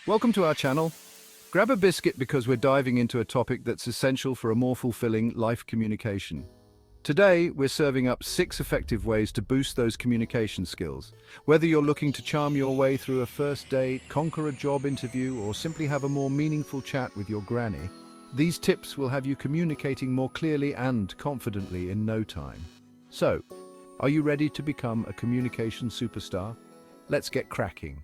Welcome to our channel. Grab a biscuit because we're diving into a topic that's essential for a more fulfilling life communication. Today, we're serving up 6 effective ways to boost those communication skills. Whether you're looking to charm your way through a first date, conquer a job interview, or simply have a more meaningful chat with your granny, these tips will have you communicating more clearly and confidently in no time. So, are you ready to become a communication superstar? Let's get cracking.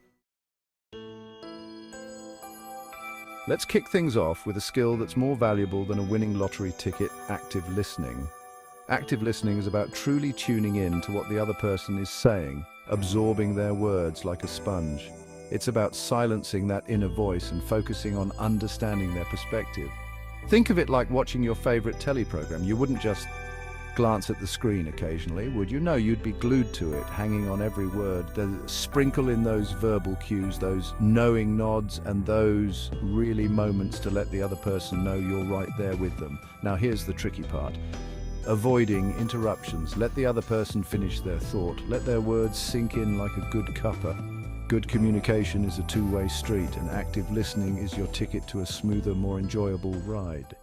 Let's kick things off with a skill that's more valuable than a winning lottery ticket: active listening. Active listening is about truly tuning in to what the other person is saying, absorbing their words like a sponge. It's about silencing that inner voice and focusing on understanding their perspective. Think of it like watching your favorite teleprogram. You wouldn't just glance at the screen occasionally, would you? No, you'd be glued to it, hanging on every word. Sprinkle in those verbal cues, those knowing nods, and those really moments to let the other person know you're right there with them. Now here's the tricky part. Avoiding interruptions. Let the other person finish their thought. Let their words sink in like a good cuppa. Good communication is a two-way street, and active listening is your ticket to a smoother, more enjoyable ride.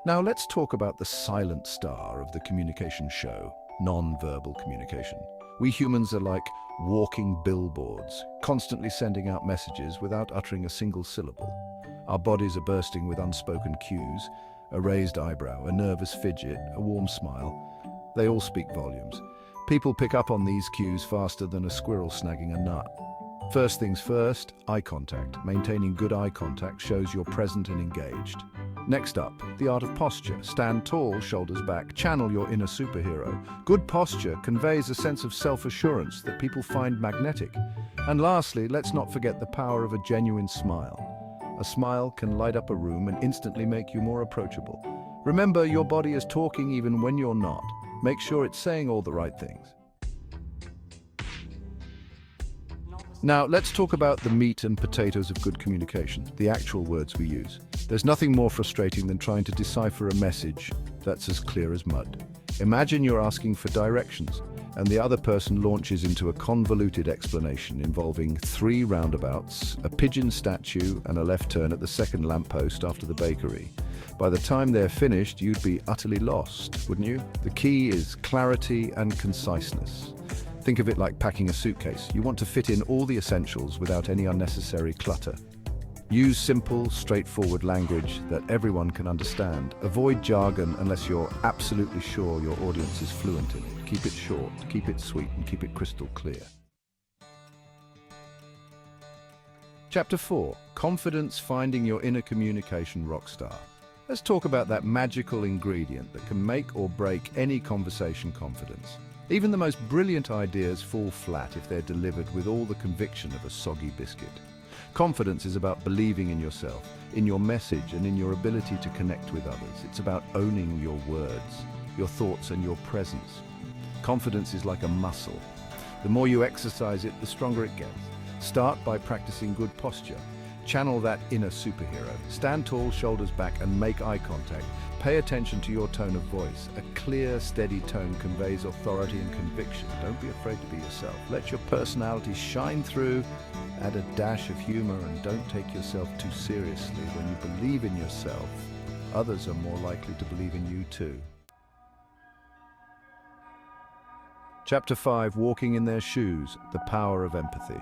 Now let's talk about the silent star of the communication show, non-verbal communication. We humans are like walking billboards, constantly sending out messages without uttering a single syllable. Our bodies are bursting with unspoken cues: a raised eyebrow, a nervous fidget, a warm smile. They all speak volumes. People pick up on these cues faster than a squirrel snagging a nut. First things first, eye contact. Maintaining good eye contact shows you're present and engaged. Next up, the art of posture. Stand tall, shoulders back. Channel your inner superhero. Good posture conveys a sense of self-assurance that people find magnetic. And lastly, let's not forget the power of a genuine smile. A smile can light up a room and instantly make you more approachable. Remember, your body is talking even when you're not. Make sure it's saying all the right things. Now, let's talk about the meat and potatoes of good communication, the actual words we use. There's nothing more frustrating than trying to decipher a message that's as clear as mud. Imagine you're asking for directions, and the other person launches into a convoluted explanation involving 3 roundabouts, a pigeon statue, and a left turn at the second lamppost after the bakery. By the time they're finished, you'd be utterly lost, wouldn't you? The key is clarity and conciseness. Think of it like packing a suitcase. You want to fit in all the essentials without any unnecessary clutter. Use simple, straightforward language that everyone can understand. Avoid jargon unless you're absolutely sure your audience is fluent in it. Keep it short, keep it sweet, and keep it crystal clear. Chapter 4. Confidence: finding your inner communication rockstar. Let's talk about that magical ingredient that can make or break any conversation: confidence. Even the most brilliant ideas fall flat if they're delivered with all the conviction of a soggy biscuit. Confidence is about believing in yourself, in your message, and in your ability to connect with others. It's about owning your words, your thoughts, and your presence. Confidence is like a muscle. The more you exercise it, the stronger it gets. Start by practicing good posture. Channel that inner superhero. Stand tall, shoulders back, and make eye contact. Pay attention to your tone of voice. A clear, steady tone conveys authority and conviction. Don't be afraid to be yourself. Let your personality shine through. Add a dash of humor, and don't take yourself too seriously. When you believe in yourself, others are more likely to believe in you too. Chapter 5. Walking in their shoes: the power of empathy.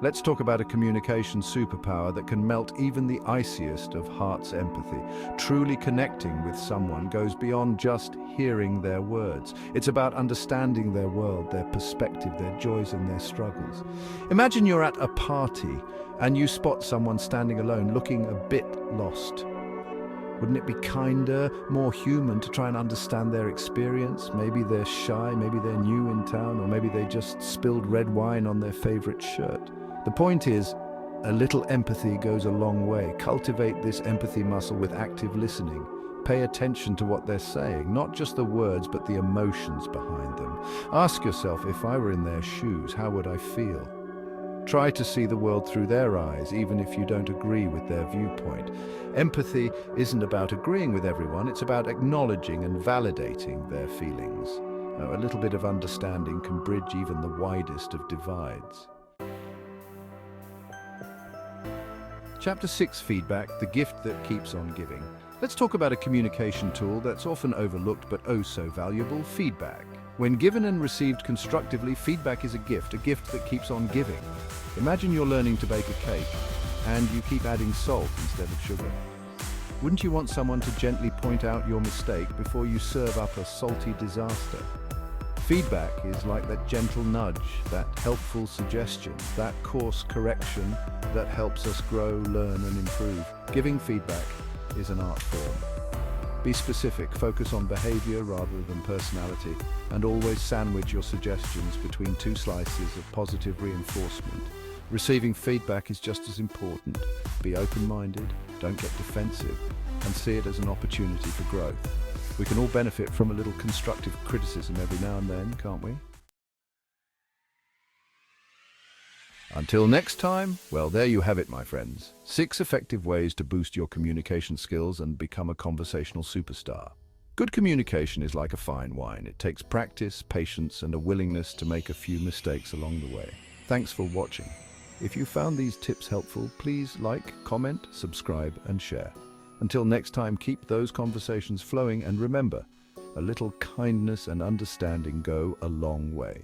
Let's talk about a communication superpower that can melt even the iciest of heart's empathy. Truly connecting with someone goes beyond just hearing their words. It's about understanding their world, their perspective, their joys and their struggles. Imagine you're at a party and you spot someone standing alone, looking a bit lost. Wouldn't it be kinder, more human to try and understand their experience? Maybe they're shy, maybe they're new in town, or maybe they just spilled red wine on their favorite shirt. The point is, a little empathy goes a long way. Cultivate this empathy muscle with active listening. Pay attention to what they're saying, not just the words, but the emotions behind them. Ask yourself, if I were in their shoes, how would I feel? Try to see the world through their eyes, even if you don't agree with their viewpoint. Empathy isn't about agreeing with everyone, it's about acknowledging and validating their feelings. A little bit of understanding can bridge even the widest of divides. Chapter 6, Feedback, the gift that keeps on giving. Let's talk about a communication tool that's often overlooked but oh so valuable, feedback. When given and received constructively, feedback is a gift that keeps on giving. Imagine you're learning to bake a cake, and you keep adding salt instead of sugar. Wouldn't you want someone to gently point out your mistake before you serve up a salty disaster? Feedback is like that gentle nudge, that helpful suggestion, that course correction that helps us grow, learn, and improve. Giving feedback is an art form. Be specific, focus on behavior rather than personality, and always sandwich your suggestions between two slices of positive reinforcement. Receiving feedback is just as important. Be open-minded, don't get defensive, and see it as an opportunity for growth. We can all benefit from a little constructive criticism every now and then, can't we? Until next time, well, there you have it, my friends. 6 effective ways to boost your communication skills and become a conversational superstar. Good communication is like a fine wine. It takes practice, patience, and a willingness to make a few mistakes along the way. Thanks for watching. If you found these tips helpful, please like, comment, subscribe, and share. Until next time, keep those conversations flowing, and remember, a little kindness and understanding go a long way.